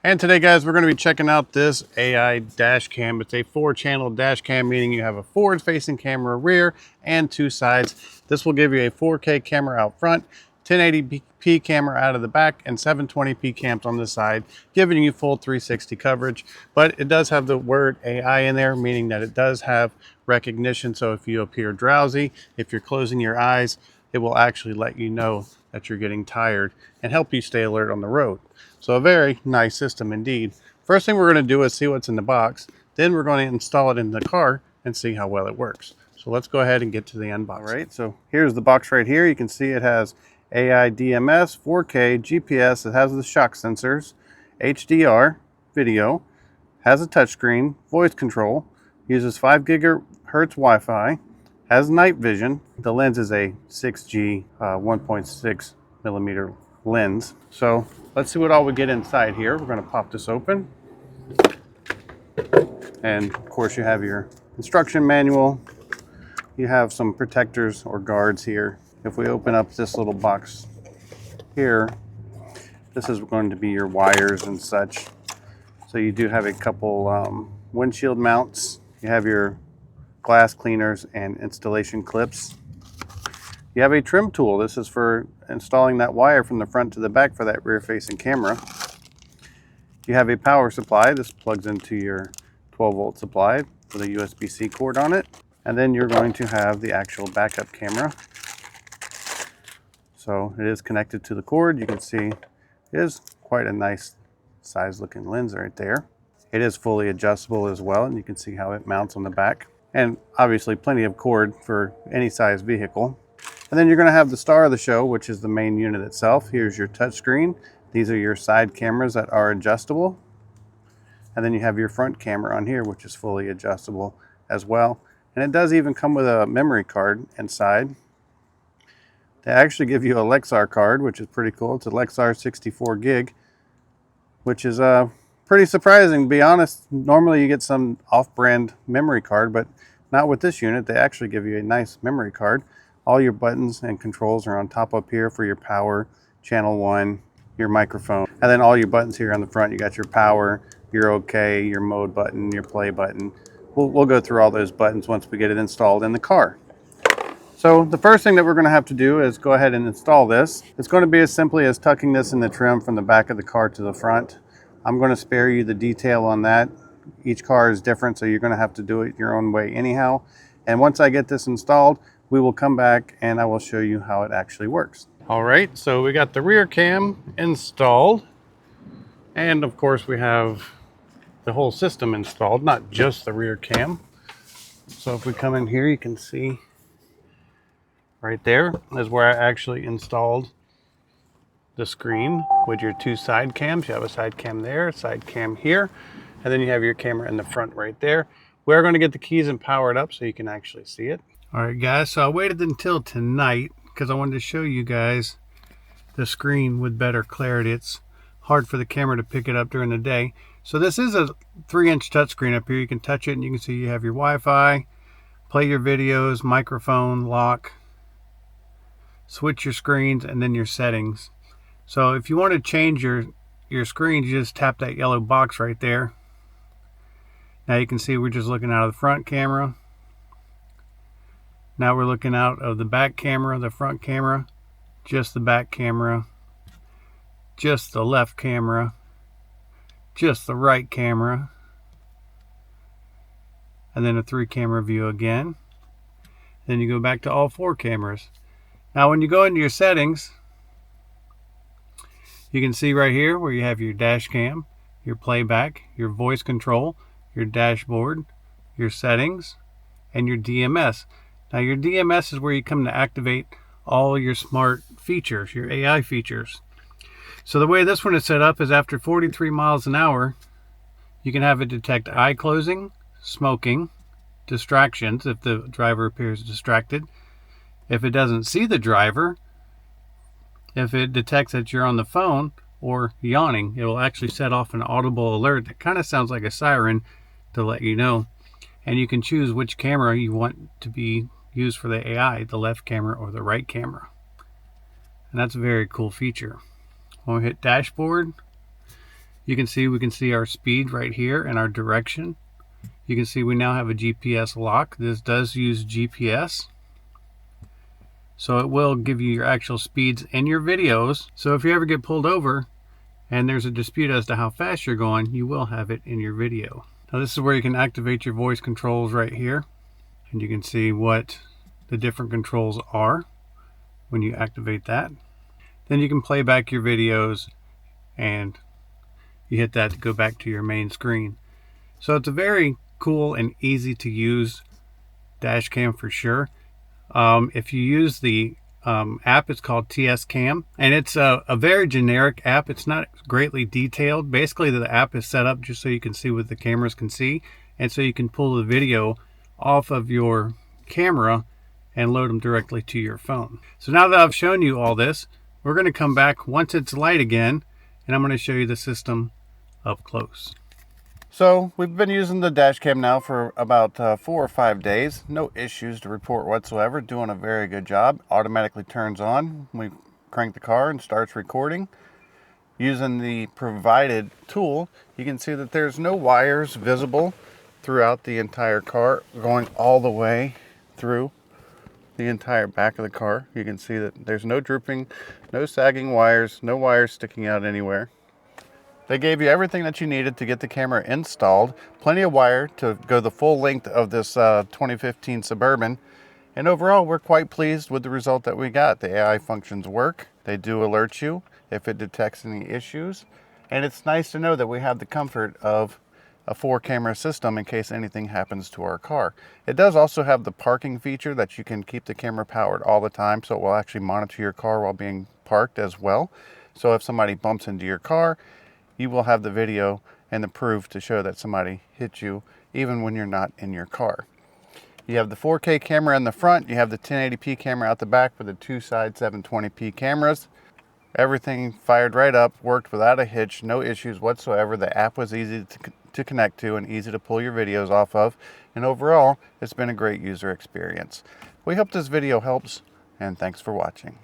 And today, guys, we're going to be checking out this AI dash cam. It's a 4-channel dash cam, meaning you have a forward-facing camera rear and 2 sides. This will give you a 4K camera out front, 1080p camera out of the back, and 720p cams on the side, giving you full 360 coverage. But it does have the word AI in there, meaning that it does have recognition. So if you appear drowsy, if you're closing your eyes, it will actually let you know that you're getting tired and help you stay alert on the road. So a very nice system indeed. First thing we're going to do is see what's in the box. Then we're going to install it in the car and see how well it works. So let's go ahead and get to the unboxing. All right, so here's the box right here. You can see it has AI DMS, 4K, GPS. It has the shock sensors, HDR, video, has a touchscreen, voice control, uses 5 gigahertz Wi-Fi, has night vision. The lens is a 6G 1.6 millimeter lens. So let's see what all we get inside here. We're going to pop this open. And of course you have your instruction manual. You have some protectors or guards here. If we open up this little box here, this is going to be your wires and such. So you do have a couple windshield mounts. You have your glass cleaners and installation clips. You have a trim tool. This is for installing that wire from the front to the back for that rear facing camera. You have a power supply. This plugs into your 12-volt supply with a USB-C cord on it. And then you're going to have the actual backup camera. So it is connected to the cord. You can see it is quite a nice size looking lens right there. It is fully adjustable as well, and you can see how it mounts on the back. And obviously plenty of cord for any size vehicle. And then you're going to have the star of the show, which is the main unit itself. Here's your touchscreen. These are your side cameras that are adjustable. And then you have your front camera on here, which is fully adjustable as well. And it does even come with a memory card inside. They actually give you a Lexar card, which is pretty cool. It's a Lexar 64 gig, which is pretty surprising, to be honest. Normally you get some off-brand memory card, but not with this unit. They actually give you a nice memory card. All your buttons and controls are on top up here for your power, channel 1, your microphone, and then all your buttons here on the front. You got your power, your OK, your mode button, your play button. We'll go through all those buttons once we get it installed in the car. So the first thing that we're going to have to do is go ahead and install this. It's going to be as simply as tucking this in the trim from the back of the car to the front. I'm going to spare you the detail on that. Each car is different, so you're going to have to do it your own way anyhow. And once I get this installed, we will come back and I will show you how it actually works. All right, so we got the rear cam installed. And of course we have the whole system installed, not just the rear cam. So if we come in here, you can see right there is where I actually installed the screen with your 2 side cams. You have a side cam there, a side cam here, and then you have your camera in the front right there. We're going to get the keys and power it up so you can actually see it. All right, guys, so I waited until tonight because I wanted to show you guys the screen with better clarity. It's hard for the camera to pick it up during the day. So this is a 3-inch touchscreen up here. You can touch it and you can see you have your Wi-Fi, play your videos, microphone, lock, switch your screens, and then your settings. So if you want to change your screen, you just tap that yellow box right there. Now you can see we're just looking out of the front camera. Now we're looking out of the back camera, the front camera, just the back camera, just the left camera, just the right camera, and then a 3-camera view again. Then you go back to all 4 cameras. Now when you go into your settings, you can see right here where you have your dash cam, your playback, your voice control, your dashboard, your settings, and your DMS. Now your DMS is where you come to activate all your smart features, your AI features. So the way this one is set up is after 43 miles an hour, you can have it detect eye closing, smoking, distractions if the driver appears distracted. If it doesn't see the driver, if it detects that you're on the phone or yawning, it will actually set off an audible alert that kind of sounds like a siren to let you know. And you can choose which camera you want to be used for the AI, the left camera or the right camera. And that's a very cool feature. When we hit dashboard, You can see we can see our speed right here and our direction. You can see we now have a GPS lock. This does use GPS. So it will give you your actual speeds in your videos. So if you ever get pulled over and there's a dispute as to how fast you're going, you will have it in your video. Now this is where you can activate your voice controls right here. And you can see what the different controls are when you activate that. Then you can play back your videos and you hit that to go back to your main screen. So it's a very cool and easy to use dash cam for sure. If you use the app, it's called TS Cam, and it's a very generic app. It's not greatly detailed. Basically, the app is set up just so you can see what the cameras can see, and so you can pull the video off of your camera and load them directly to your phone. So now that I've shown you all this, we're going to come back once it's light again, and I'm going to show you the system up close. So we've been using the dash cam now for about 4 or 5 days. No issues to report whatsoever. Doing a very good job. Automatically turns on. We crank the car and starts recording. Using the provided tool, you can see that there's no wires visible throughout the entire car, going all the way through the entire back of the car. You can see that there's no drooping, no sagging wires, no wires sticking out anywhere. They gave you everything that you needed to get the camera installed. Plenty of wire to go the full length of this 2015 Suburban. And overall, we're quite pleased with the result that we got. The AI functions work. They do alert you if it detects any issues. And it's nice to know that we have the comfort of a 4-camera system in case anything happens to our car. It does also have the parking feature that you can keep the camera powered all the time, so it will actually monitor your car while being parked as well. So if somebody bumps into your car, you will have the video and the proof to show that somebody hit you even when you're not in your car. You have the 4K camera in the front, you have the 1080p camera out the back for the 2 side 720p cameras. Everything fired right up, worked without a hitch, no issues whatsoever. The app was easy to connect to and easy to pull your videos off of. And overall, it's been a great user experience. We hope this video helps, and thanks for watching.